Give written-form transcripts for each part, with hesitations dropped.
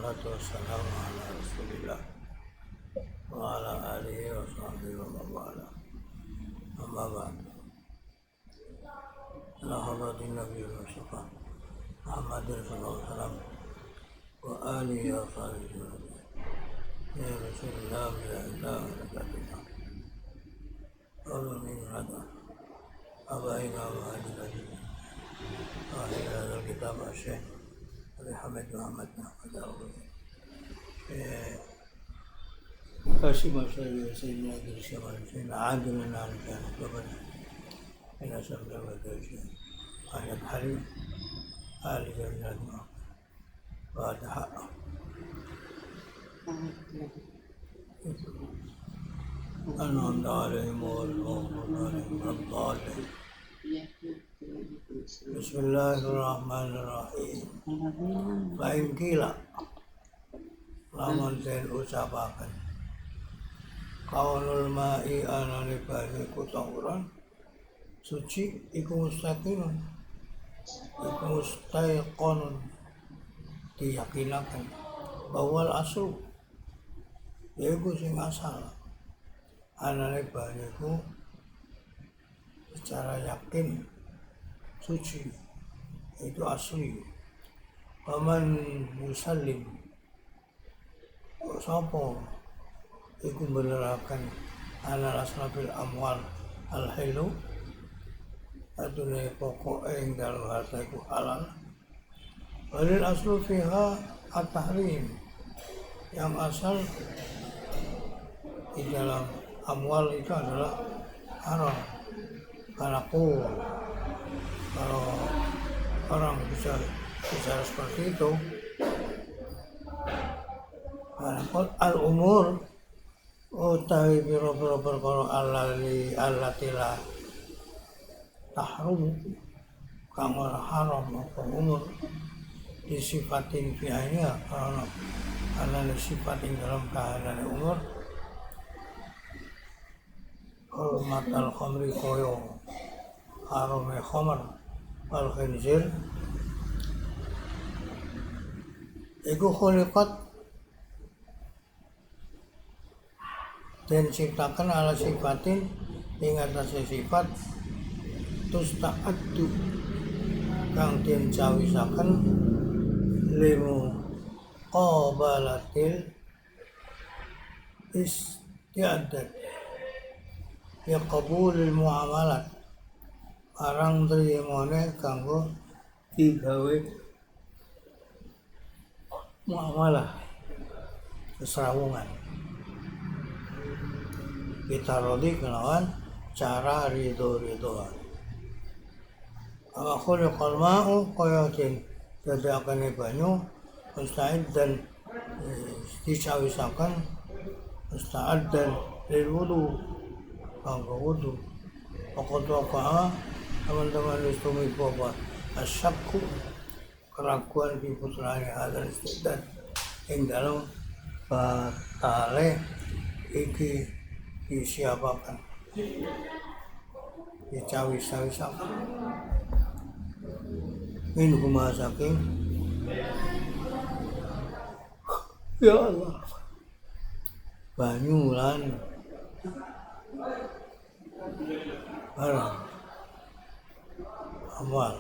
wassalatu wassalamu ala rasulillah wa ala alihi wa sahbihi wa mawala amma ba'd. Ala hadratin Nabi Mustafa Muhammadin sallallahu alaihi wasallam wa alihi wa sahbihi ya Rasulullah ya Allah wa Allah min hada abaina wa hadilajin akhir hadal kitab asyik Hamid Muhammad kasih masalah Sayyidina Idris Syamsuddin adilna kan kepada ila sabda wa dalil ayat hari ahli jannah wa daha أنعمت عليهم والمغضوب عليهم ولا الضالين. بسم الله الرحمن الرحيم. Fa'in kila lamun den ucapaken kaulul ma'i anane banyu kutawuran suci iku mustaqilun iku mustaiqonun diyakinaken bahwa aslu yaiku sing asal anane banyu iku secara yakin suci itu asli. Paman musallim sapa iku beneraken ana asrafil amwal al hilu adune pokok ing dalem harta iku halal. Walil aslu fiha at-tahrim, yang asal di dalam amwal itu adalah haram. Kalau orang bisa bicara seperti itu, al-umur utawi biro-biro perkara allatila tahrum kang ora haram apa umur disifatin fi'anya karena ana sifat ing dalam kahanan umur hormat al-khamri koyo harame khamr wal khinzir iku khuliqat dan ciptakan ala sifatin ing atase sifat tusta'addu kang den cawisaken limu qabalatil istiadat ya qabulil muamalat arang trimone kanggo digawe muamalah keserawungan kita rodi kelawan cara ridho-ridhoan ama khuliqal ma'u kaya den dadakane banyu musta'id dan dicawisaken musta'ad dan lil wudu kanggo wudu pokok-pokok teman-teman istumi bapak asyakku keraguan di putranya hadal istiqdad yang dalam batale iki disiapakan dicawi-cawisakan min huma saking ya Allah banyu lan barang amal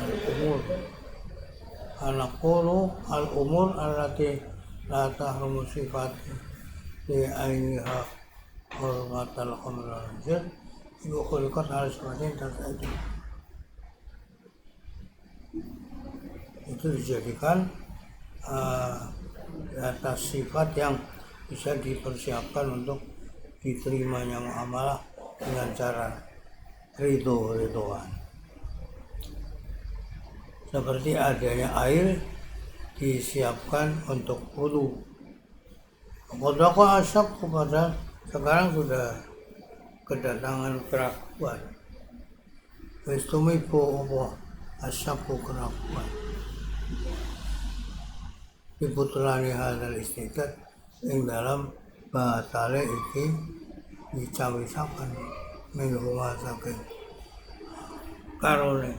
al-umur anaqulu al-umur allati la tahrumu sifat di ainiha hormatal khamr al-jir ibu khuliqat ala sifatin terkait itu dijadikan atas sifat yang bisa dipersiapkan untuk diterimanya muamalah dengan cara ridho-ridhoan. Seperti adanya air disiapkan untuk wudu. Kodoko asap kepada sekarang sudah kedatangan kerakuan. Westumipo opo asapku kerakuan. Diputulani hadal istiqat yang dalam batale iki dicawisaken min rumah saking karone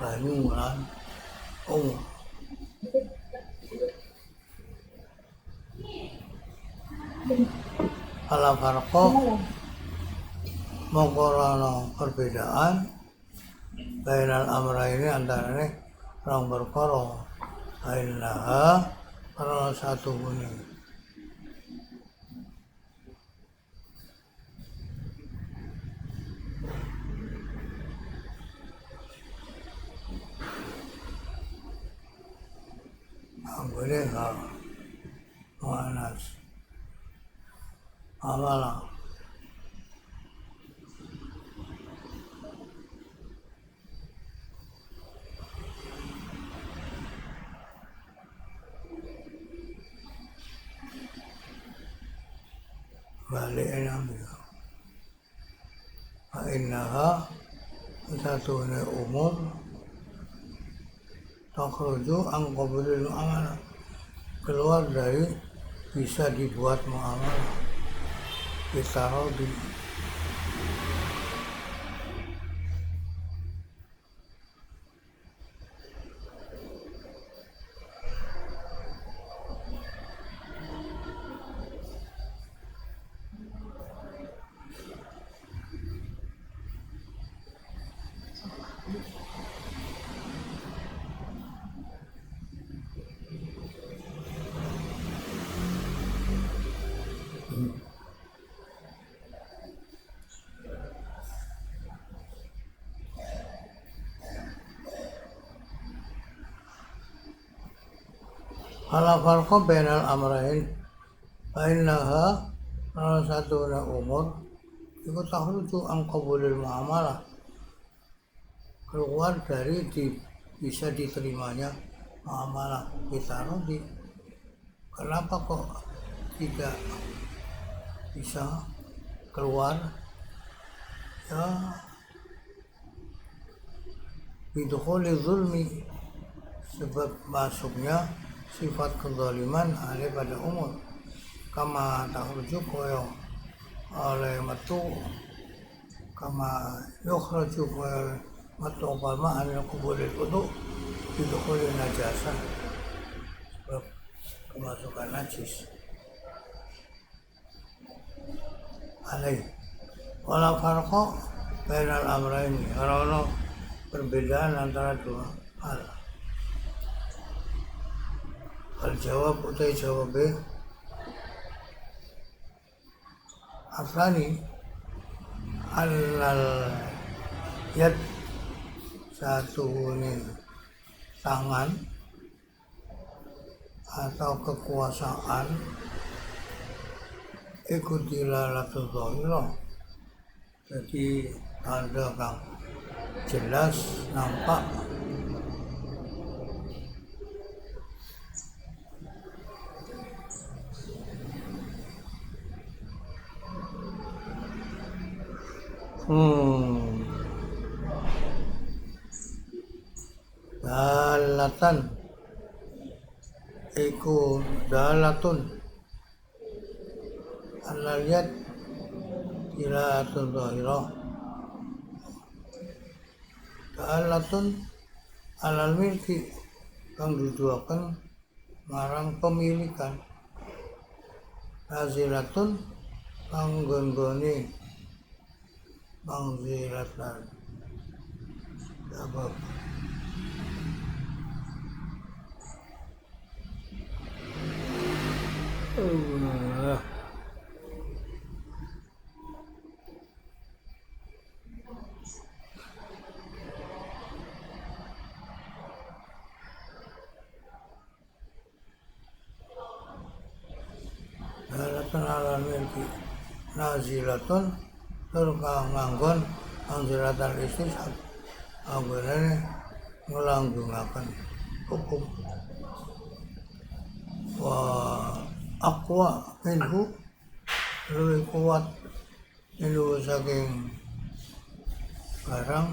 banyu lan umur. Ala farqo mengkorona perbedaan bainal amra ini antara orang berkoro bainaha karena satu ini boleh manas amalah balik enam inaha satu ini umur takhruju an qablil muamalah keluar dari bisa dibuat muamalah ditaruh di ala farqa bainal amrain bainaha salah satu umur itu takhruju an qabulil muamalah keluar dari bisa diterimanya muamalah ditaruh di kenapa kok tidak bisa keluar ya bidukhuli zulmi sebab masuknya sifat kezaliman ada pada umur kama takhruju koyo oleh metu kama yukhraju koyo metu palma anil kubulil wudu bidukhuli najasa sebab kemasukan najis alaih wala farqa bainal amraini karena perbedaan antara dua hal. Al-jawab utai jawabnya Afrani Al yad satu ini tangan atau kekuasaan ikut dilalatul dhahirah jadi tanda kang jelas nampak dalatan iku dalatun alal yad dilalatul dhahirah dalatun alal milki kang duduaken marang pemilikan nazilatun kang gonggone mangzilatan sebab dalatan alal milki nazilatun turka nganggon anzilatan istisab anggonane ngelanggungaken hukum wa aqwa minhu lebih kuat minhu saking barang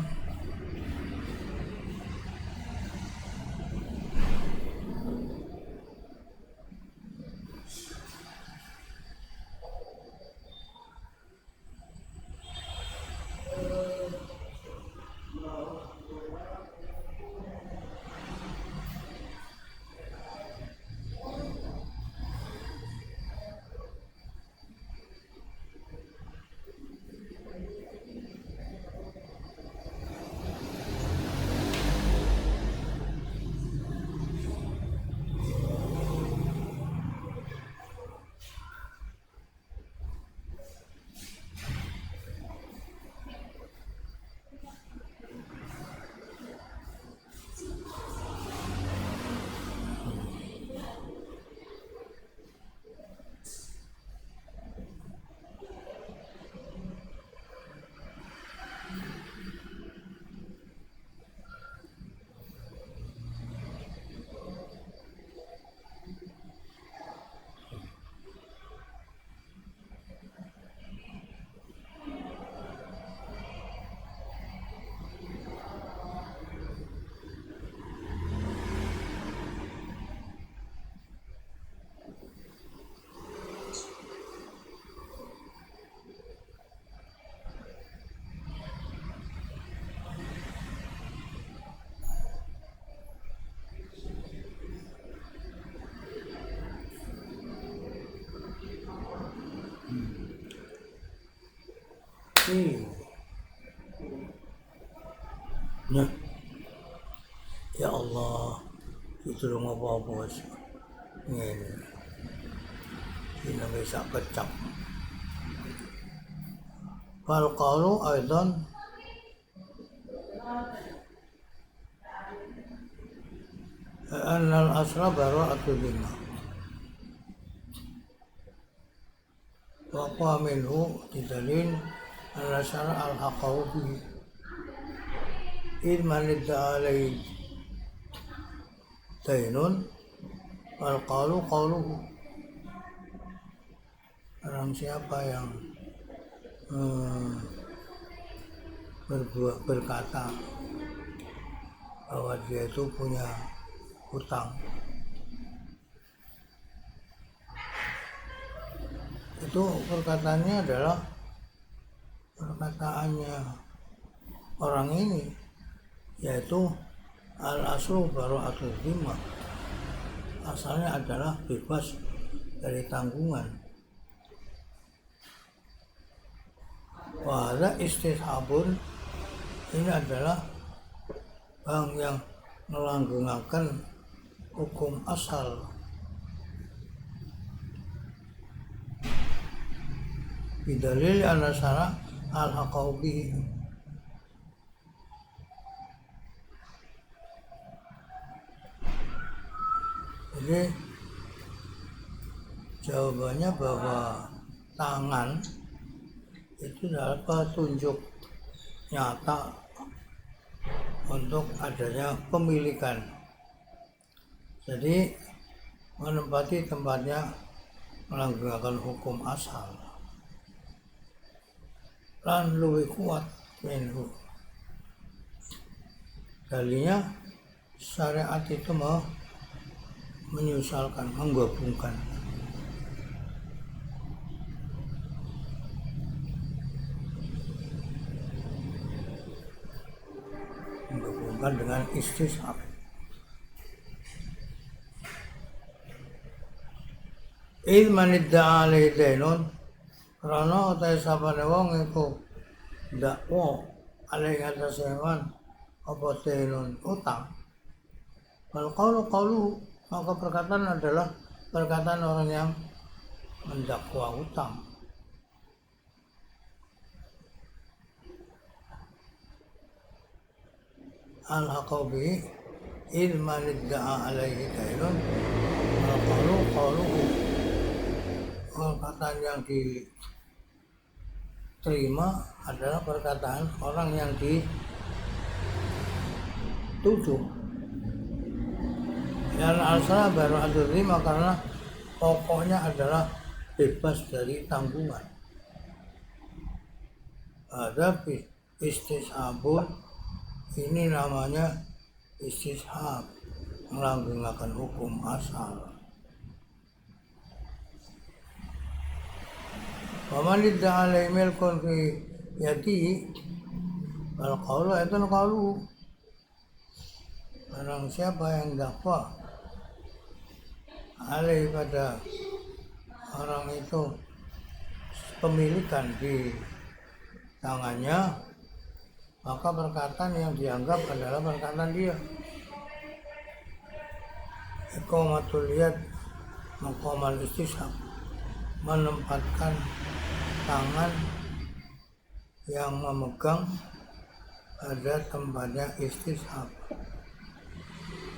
Nah, ya Allah, itu rumah apa-apa ini bisa kecap. Fal qalu aidan annal asla bara'atu dhimma wa qa minhu didalil anna syara' al-haqahu bihi idman lidda'alai dainun wal qalu qawluhu. Orang siapa yang berkata bahwa dia itu punya hutang, itu perkataannya adalah perkataannya orang ini, yaitu al-aslu bara'atul dhimma, asalnya adalah bebas dari tanggungan. Wahada istishabun, ini adalah bank yang melanggengkan hukum asal. Bidalil anna syara' al-haqahu bihi, jadi jawabannya bahwa tangan itu adalah petunjuk nyata untuk adanya pemilikan. Jadi menempati tempatnya melanggengkan hukum asal. Lan luwih kuat minhu. Dalilnya syariat itu mau menyusalkan, menggabungkan. Dengan istishab. Idh manidda'a alaihi dainun, karena utai sapane wong iku dakwa alaihi atas hewan apa dainun utang. Kalau qaulu maka perkataan adalah perkataan orang yang mendakwa utang. Al-haqahu bihi idh manidda'a alaihi dainun qauluhu, perkataan yang diterima adalah perkataan orang yang dituduh. Dan asal bara'atul dhimma, karena pokoknya adalah bebas dari tanggungan. Ada istishabun, ini namanya istishab, melanggengkan hukum asal. Wa man idda'a alaihi milkun fi yadihi, Kalau qaulu itu qaulu. Barang siapa yang dakwa alih pada orang itu pemilikan di tangannya, maka perkataan yang dianggap adalah perkataan dia. Iqamatul yad maqamal istishab, menempatkan tangan yang memegang pada tempatnya istishab,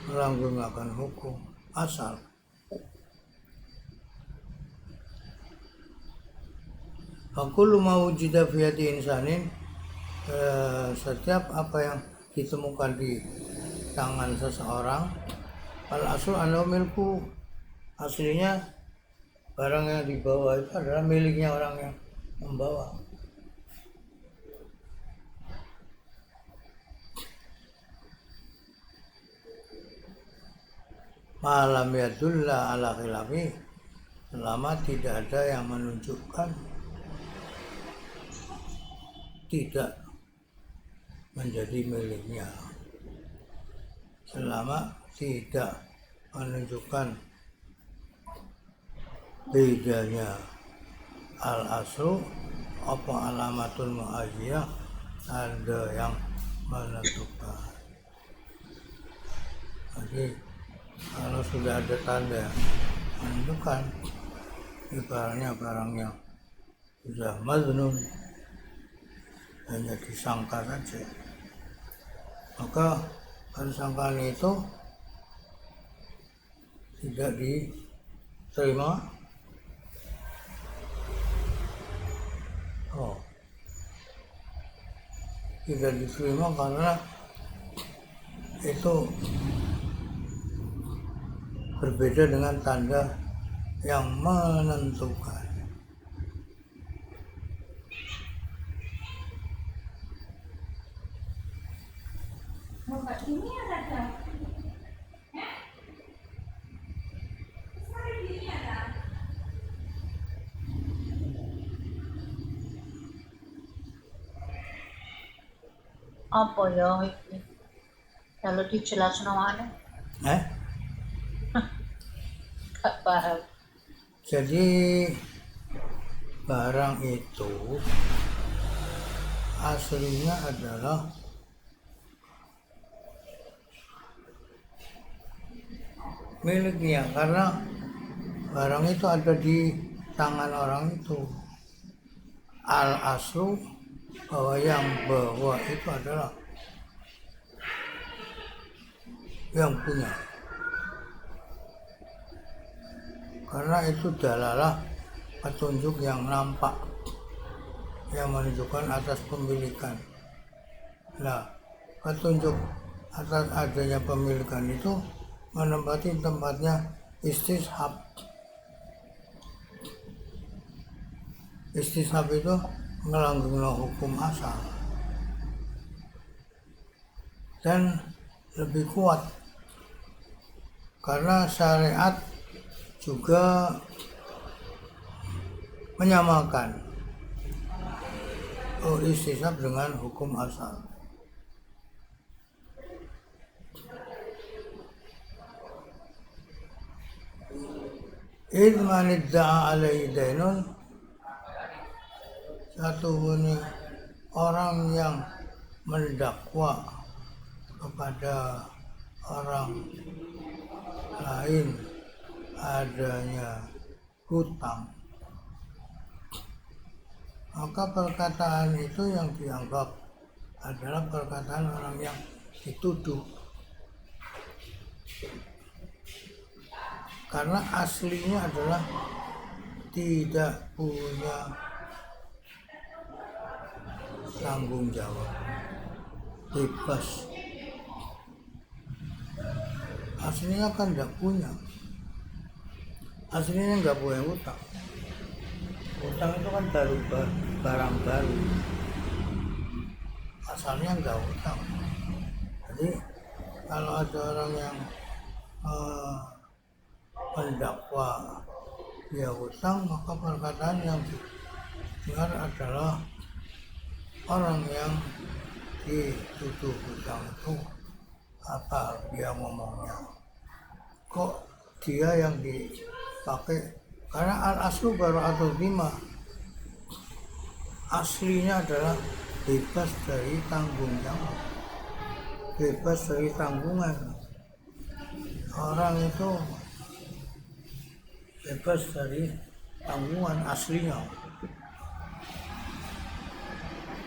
melanggengaken hukum asal. Fakulu mawujida fi yadi insanin, setiap apa yang ditemukan di tangan seseorang, al aslu anu milku, aslinya barang yang dibawa itu adalah miliknya orang yang membawa. Malam yadulla ala khilafi, selama tidak ada yang menunjukkan tidak menjadi miliknya, selama tidak menunjukkan bedanya al aslu apa alamatul muhayyah, ada yang menentukan. Jadi kalau sudah ada tanda menentukan, ibaratnya barang yang sudah maznun, hanya disangka saja, maka persangkaan itu tidak diterima. Tidak diterima karena itu berbeda dengan tanda yang menentukan. Apa ya iki? Kalau dijelasno mana? Gak paham. Jadi barang itu aslinya adalah miliknya, karena barang itu ada di tangan orang itu. Al aslu, bahwa yang bawa itu adalah yang punya, karena itu dalalah petunjuk yang nampak yang menunjukkan atas pemilikan. Nah, petunjuk atas adanya pemilikan itu menempati tempatnya istishab. Istishab itu ngelanggengno hukum asal dan lebih kuat karena syariat juga menyamakan istishab dengan hukum asal. Idman idda'a alaihi dainun, satu orang yang mendakwa kepada orang lain adanya hutang, maka perkataan itu yang dianggap adalah perkataan orang yang dituduh, karena aslinya adalah tidak punya tanggung jawab, bebas. Aslinya kan tidak punya, aslinya nggak punya hutang. Hutang itu kan barang baru, asalnya nggak hutang. Jadi kalau ada orang yang mendakwa dia hutang, maka perkataan yang didengar adalah orang yang dituduh hutang itu apa dia ngomongnya, kok dia yang dipakai, karena al-aslu bara'atul dhimma, aslinya adalah bebas dari tanggung jawab, bebas dari tanggungan. Orang itu bebas dari tanggungan aslinya.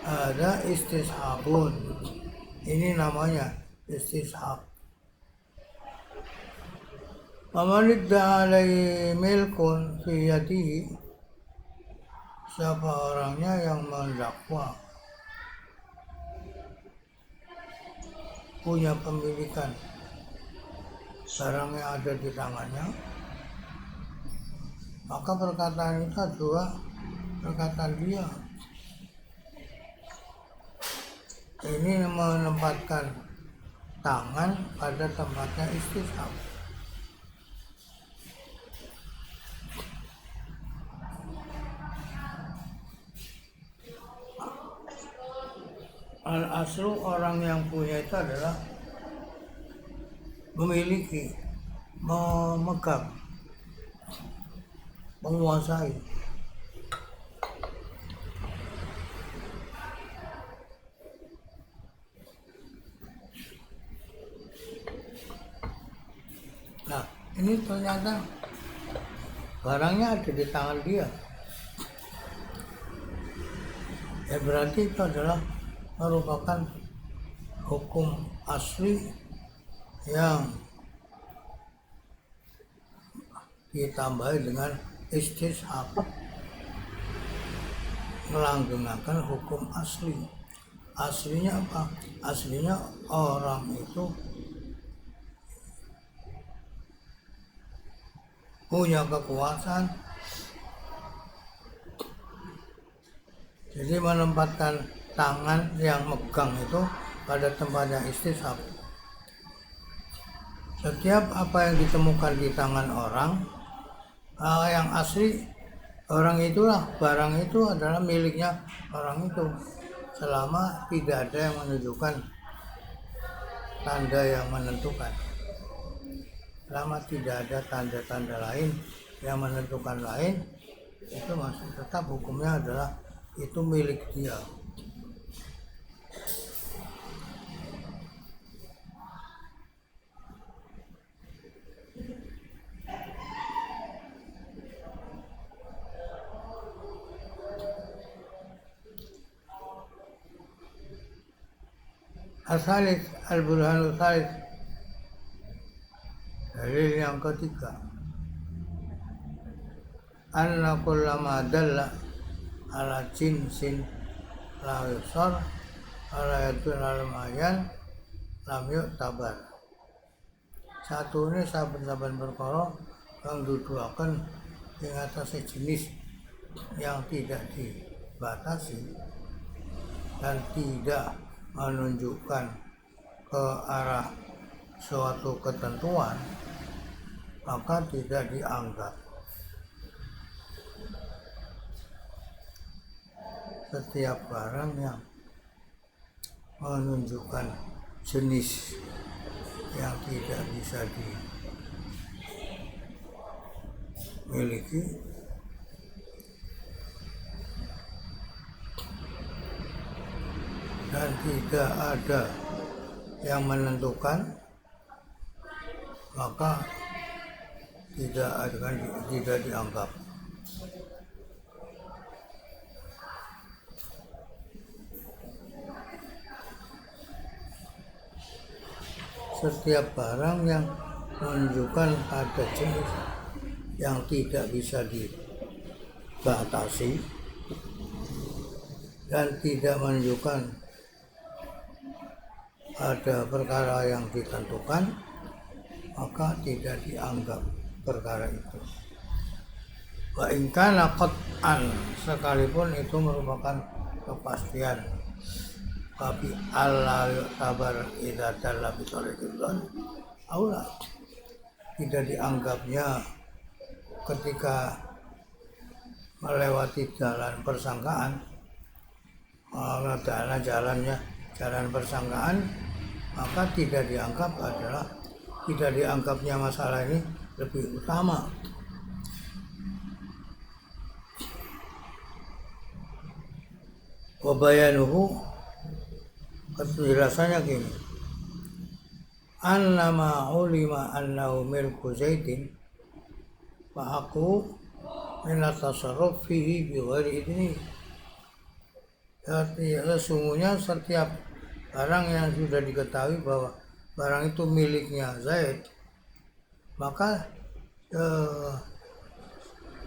Ada istishabun, ini namanya istishab. Faman idda'a alaihi milkun fi yadihi, siapa orangnya yang mendakwa punya pemilikan barang yang ada di tangannya, maka perkataan itu adalah perkataan dia. Ini menempatkan tangan pada tempatnya istishab. Al-aslu orang yang punya itu adalah memiliki, memegang, menguasai. Nah, ini ternyata barangnya ada di tangan dia. Ya berarti itu adalah merupakan hukum asli yang ditambahi dengan istishab, melanggengkan hukum asli. Aslinya apa? Aslinya orang itu punya kekuasaan, jadi menempatkan tangan yang megang itu pada tempatnya istishab. Setiap apa yang ditemukan di tangan orang, yang asli orang itulah, barang itu adalah miliknya orang itu, selama tidak ada yang menunjukkan tanda yang menentukan. Selama tidak ada tanda-tanda lain yang menentukan lain, itu masih tetap hukumnya adalah itu milik dia. As-salis al-burhanul salis, dalil yang ketiga, anna kullama dalla ala jinsin la yusar ala yadun al-mayan lam yu'tabar. Satu ini saben-saben perkara kang nuduhaken ing atase jenis yang tidak dibatasi dan tidak menunjukkan ke arah suatu ketentuan, maka tidak dianggap. Setiap barang yang menunjukkan jenis yang tidak bisa dimiliki, dan tidak ada yang menentukan, maka tidak dianggap. Setiap barang yang menunjukkan ada jenis yang tidak bisa dibatasi dan tidak menunjukkan ada perkara yang ditentukan, maka tidak dianggap perkara itu. Wa in kana qat'an, sekalipun itu merupakan kepastian, tapi Allah yu'tabar idza dalla bi tariqil dzan aula, tidak dianggapnya ketika melewati jalan persangkaan, karena jalannya jalan persangkaan, maka tidak dianggapnya masalah ini lebih utama. Wabayanuhu, kejelasannya gini, annama ulima annahu milku Zaidin fa aku minat tasarruf fihi bi ghairi idni. Sesungguhnya setiap barang yang sudah diketahui bahwa barang itu miliknya Zaid, maka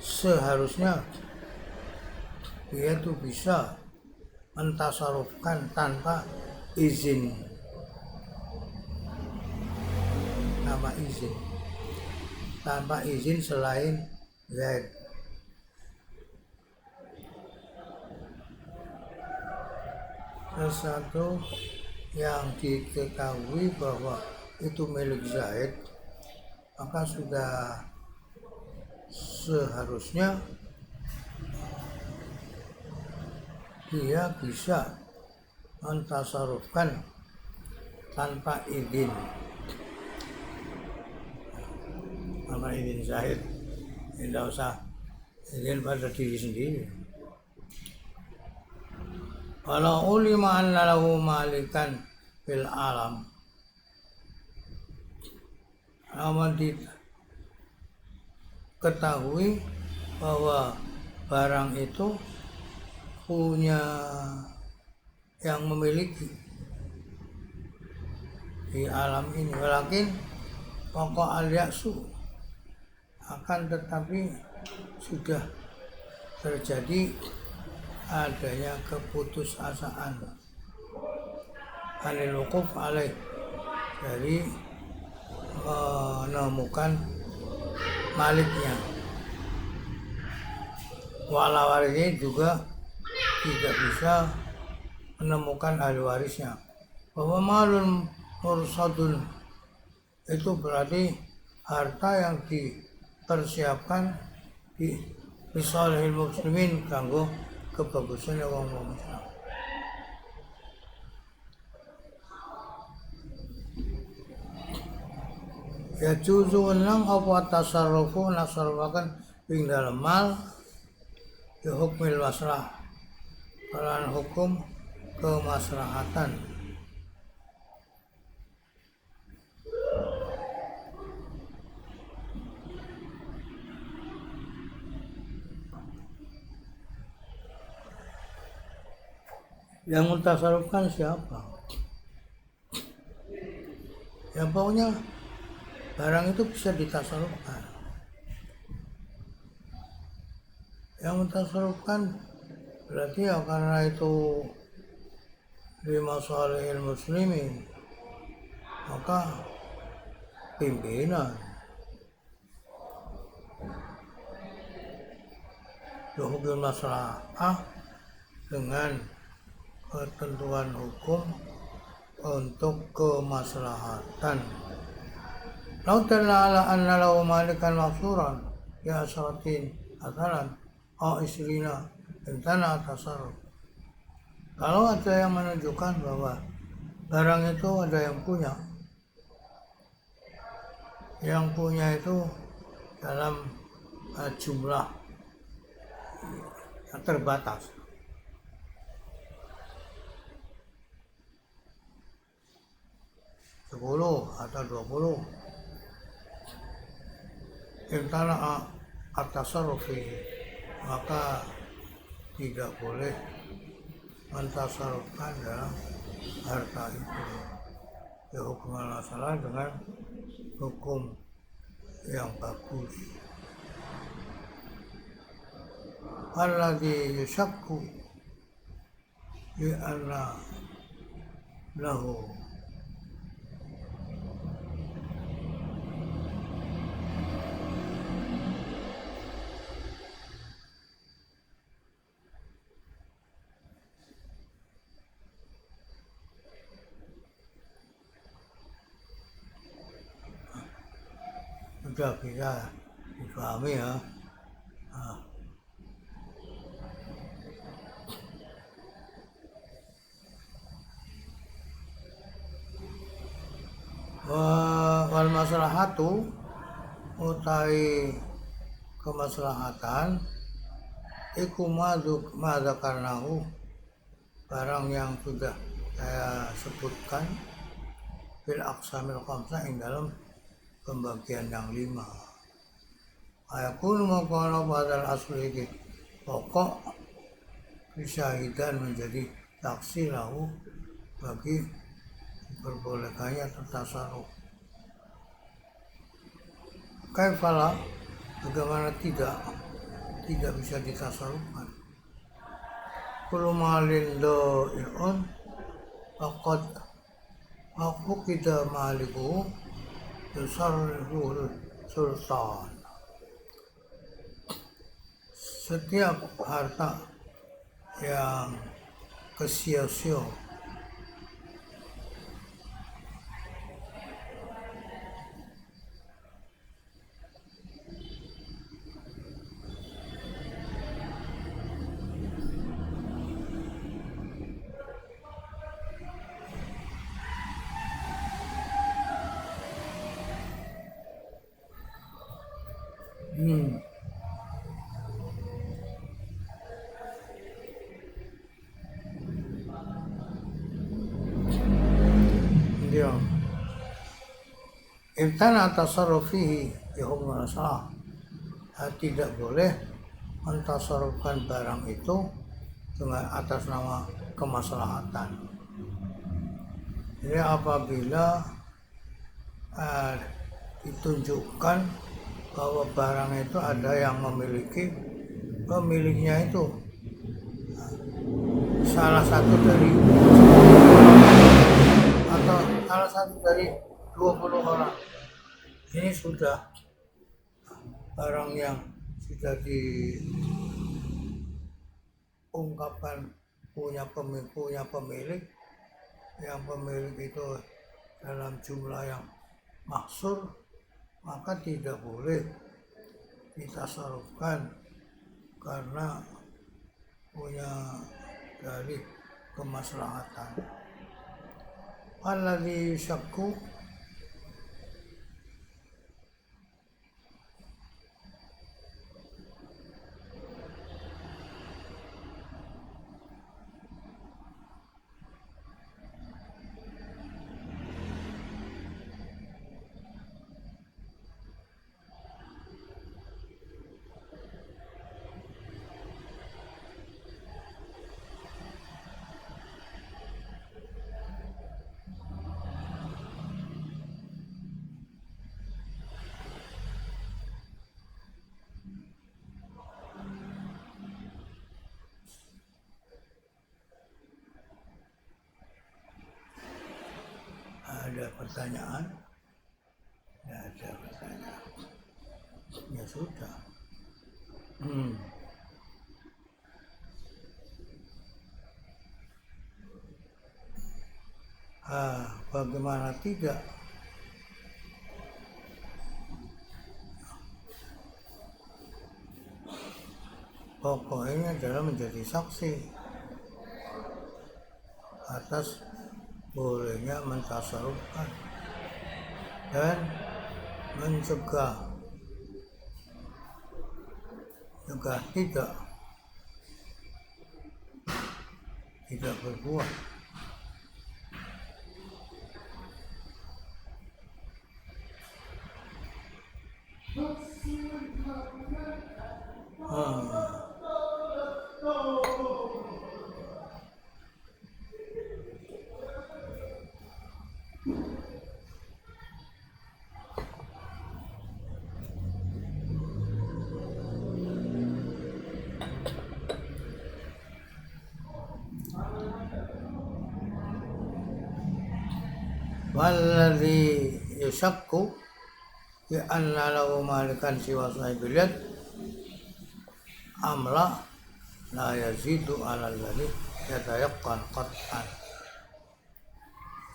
seharusnya dia itu bisa mentasarufkan tanpa izin, tanpa izin selain Zaid. Sesuatu yang diketahui bahwa itu milik Zaid, maka sudah seharusnya dia bisa mentasarufkan tanpa izin Zaid. Tidak usah izin pada diri sendiri. Walau ulima anna lahu malikan fil alam, namun diketahui bahwa barang itu punya yang memiliki di alam ini, walakin pokok al-ya'su, akan tetapi sudah terjadi adanya keputusasaan anil wuquf alaih, dari menemukan maliknya. Wala warisnya juga tidak bisa menemukan ahli warisnya. Bahwa malun mursadun itu berarti harta yang dipersiapkan di risalihil muslimin kanggo kebagusan wong Islam. Ya juzu nang apa tasarrufu nasarwakan ing dalam mal bi hukmil masalah, kelan hukum kemaslahatan. Yang mentasarufkan siapa? Ya pokoknya barang itu bisa ditasarufkan. Yang mentasarufkan berarti ya karena itu di masalahil muslimin, maka pimpinan hukum masalah dengan ketentuan hukum untuk kemaslahatan. Lau ta'ala anna lahu malikan maksuran ya asratin asalan au isrina intana tasarruf. Kalau ada yang menunjukkan bahwa barang itu ada yang punya itu dalam jumlah yang terbatas, sepuluh atau 20, intana at-tasarrufi, maka tidak boleh mentasarrufkan dalam harta itu. Ya hukum masalah dengan hukum yang bagus. Alladzi yushakku bi anna lahu sudah bisa dipahami ya. Wal maslahatu utai kemaslahatan iku madzakarnahu barang yang sudah saya sebutkan fil aqsamil khamsah ing dalam pembagian yang 5. Ayakun mengkono badal asli iki pokok syahidan menjadi saksi lahu bagi diperbolehkannya tasarruf. Kaifala bagaimana tidak bisa ditasarrufkan. Kullu malin do'irun faqad kita maliku yusarriful sultan. Setiap harta yang kesia-sia dia imtana tasarrufihi yahum salah, tidak boleh mentasarrufkan barang itu dengan atas nama kemaslahatan. Jadi apabila ditunjukkan bahwa barang itu ada yang memiliki pemiliknya itu salah satu dari 20 orang, ini sudah barang yang sudah diungkapkan punya pemilik, yang pemilik itu dalam jumlah yang maksur, maka tidak boleh ditasarrufkan karena punya dari kemaslahatan. Alladzi syakku ada pertanyaan? Ya, ada pertanyaan. Ya sudah. Bagaimana tidak? Pokoknya adalah menjadi saksi atas bolehnya mentasarrufkan dan mencegah tidak berbuat. Walladzi yushakku bi anna lahu malikan siwa sahibil yad amla la yazidu ala alladhi yatayaqqan qat'an.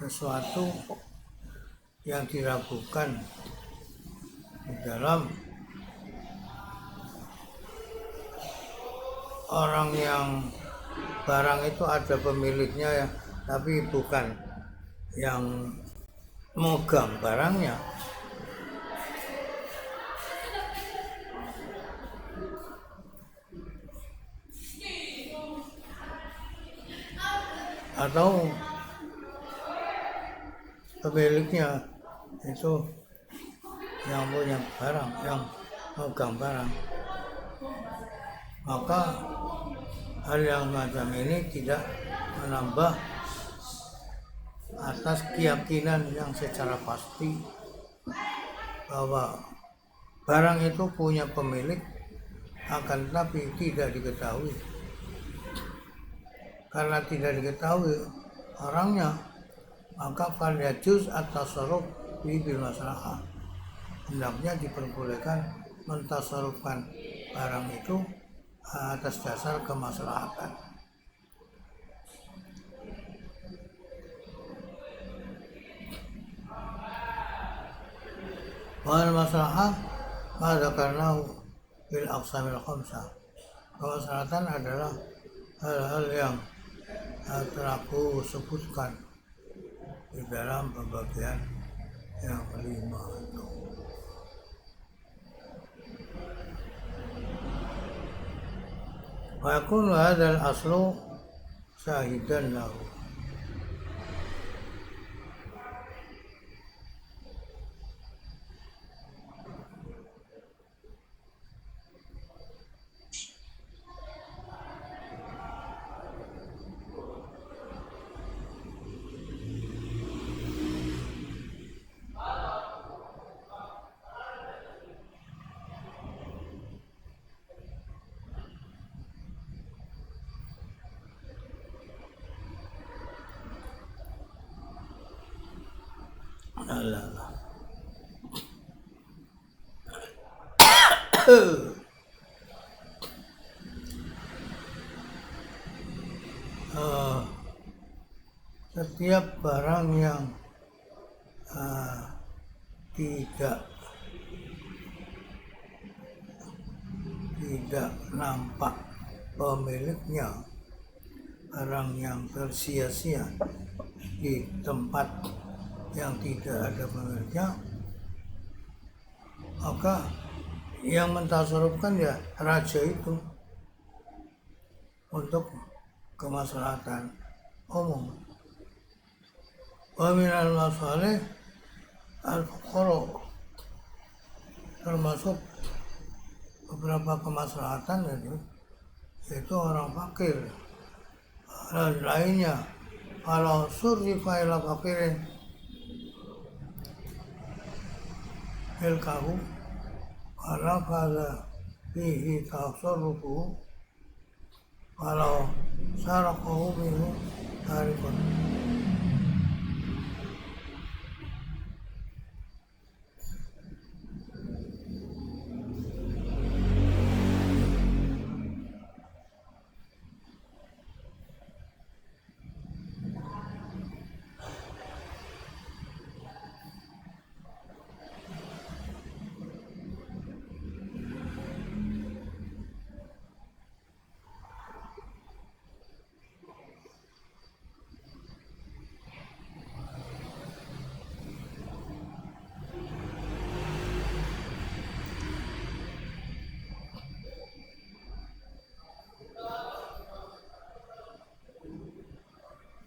Sesuatu yang diragukan di dalam orang yang barang itu ada pemiliknya ya, tapi bukan yang megang barangnya. Atau pemiliknya itu yang punya barang, yang megang barang, maka hal yang macam ini tidak menambah atas keyakinan yang secara pasti bahwa barang itu punya pemilik, akan tetapi tidak diketahui. Karena tidak diketahui orangnya, maka fal yajuz at-tasarruf bil maslahah, hendaknya diperbolehkan mentasarrufkan barang itu atas dasar kemaslahatan. Wal maslahah ma dzakarnahu bil aqsamil khamsah. Kemaslahatan adalah hal-hal yang telah aku sebutkan di dalam pembagian yang kelima itu. Wa yakunu hadzal aslu syahidan lahu. Allah. Setiap barang yang tidak nampak pemiliknya, barang yang tersia-sia di tempat yang tidak ada pemiliknya, maka yang mentasarrufkan ya raja itu untuk kemaslahatan umum. Wa minal masalih al-fuqara, termasuk beberapa kemaslahatan yaitu orang fakir dan lainnya. Kalau surrifa ila fakirin ilkahu karena pada fihi tasarrufu, kalau sarakahu minhu tarikun.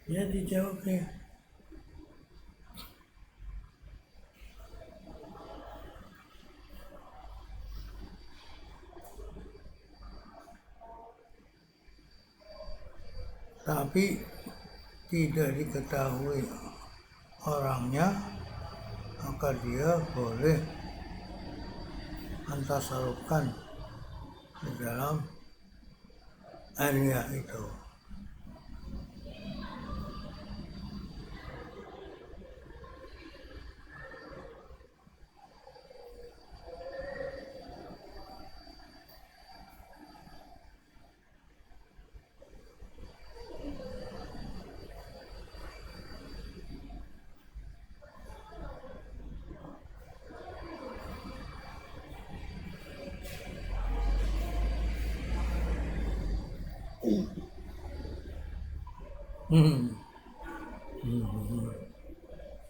Ya dijawabnya. Tapi tidak diketahui orangnya, maka dia boleh mentasarrufkan di dalam aliyah itu.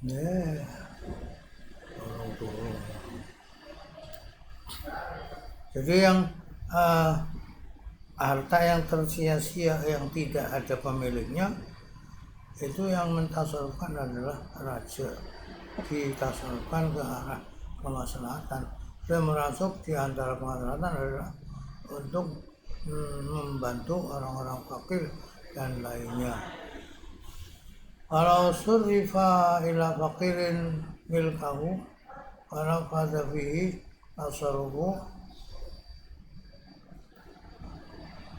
Yeah. turun. Jadi yang harta yang tersia-sia yang tidak ada pemiliknya itu yang mentasarufkan adalah raja, ditasarufkan ke arah kemaslahatan. Dan merasuk di antara kemaslahatan adalah untuk membantu orang-orang fakir dan lainnya. Kalau surifa ila fakirin milkahu kalau pada fihi tasarufu,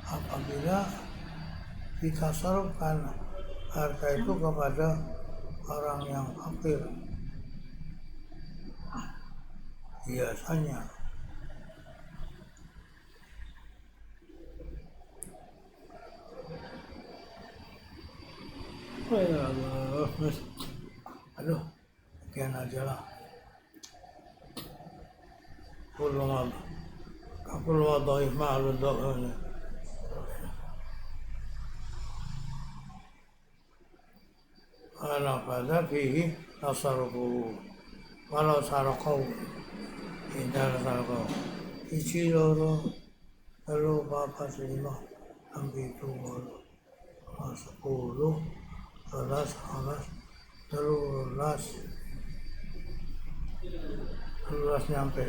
apabila ditasarufkan harta itu kepada orang yang fakir, biasanya aduh, sekian aja lah. Kullu dhaif ma'al dhaif. Ala pada fihi tasarrufu. Walau sarakau, tidak sarakau. Ichi loro, lalu bapak lima, sampai tujuh, 10, 11, 12 nyampe.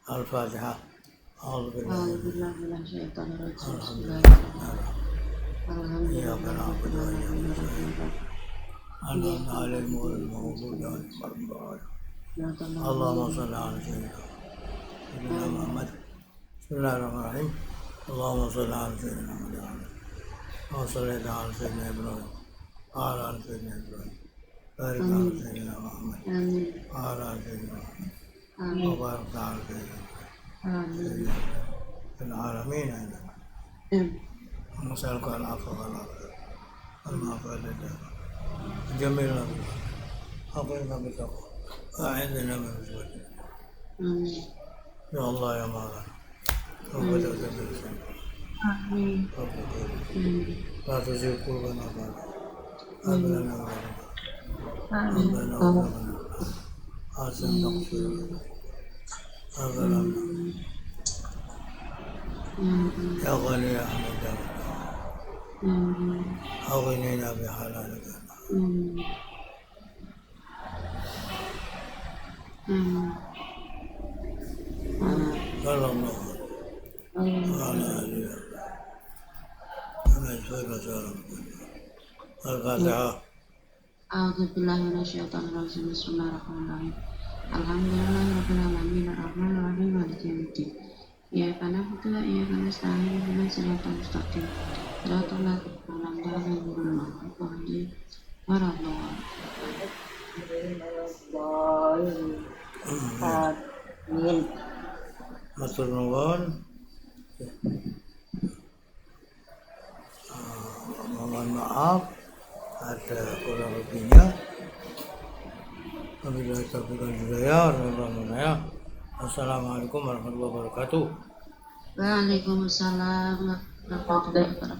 Al-Fatihah. Alhamdulillah. Allahumma salli ala sayyidina Muhammad. Bismillahirrahmanirrahim. Allahumma salli ala sayyidina Muhammad. Wa salli ala sayyidina Ibrahim. Wa ala sayyidina Ibrahim. Barik ala sayyidina Muhammad. Wa ala sayyidina Muhammad. Wa barik ala sayyidina Muhammad. العالمين نسألك العفو والعافية والمغفرة لله جميلنا بالله حفظنا بالتقوى أعذنا من الوجه يا الله يا مولانا ربنا تزيد سنة لا تزيد قلوبنا بعد هب لنا ربنا ربنا حسن تغفر هب لنا يا غني يا حميد أغنينا بحلالك صلى الله على آله وسلم. الفاتحة. أعوذ بالله من الشيطان الرجيم. بسم الله الرحمن الرحيم. الحمدلله رب العالمين الرحمن الرحيم مالك يوم الدين. إياك نعبد وإياك نستعين اهدنا الصراط المستقيم صراط الذين أنعمت عليهم غير المغضوب عليهم ولا الضالين. Amin. Matur nuwun. Mohon maaf ada kurang lebihnya. Wabillahi taufiq wal hidayah. Assalamualaikum warahmatullahi wabarakatuh. Waalaikumsalam warahmatullahi wabarakatuh.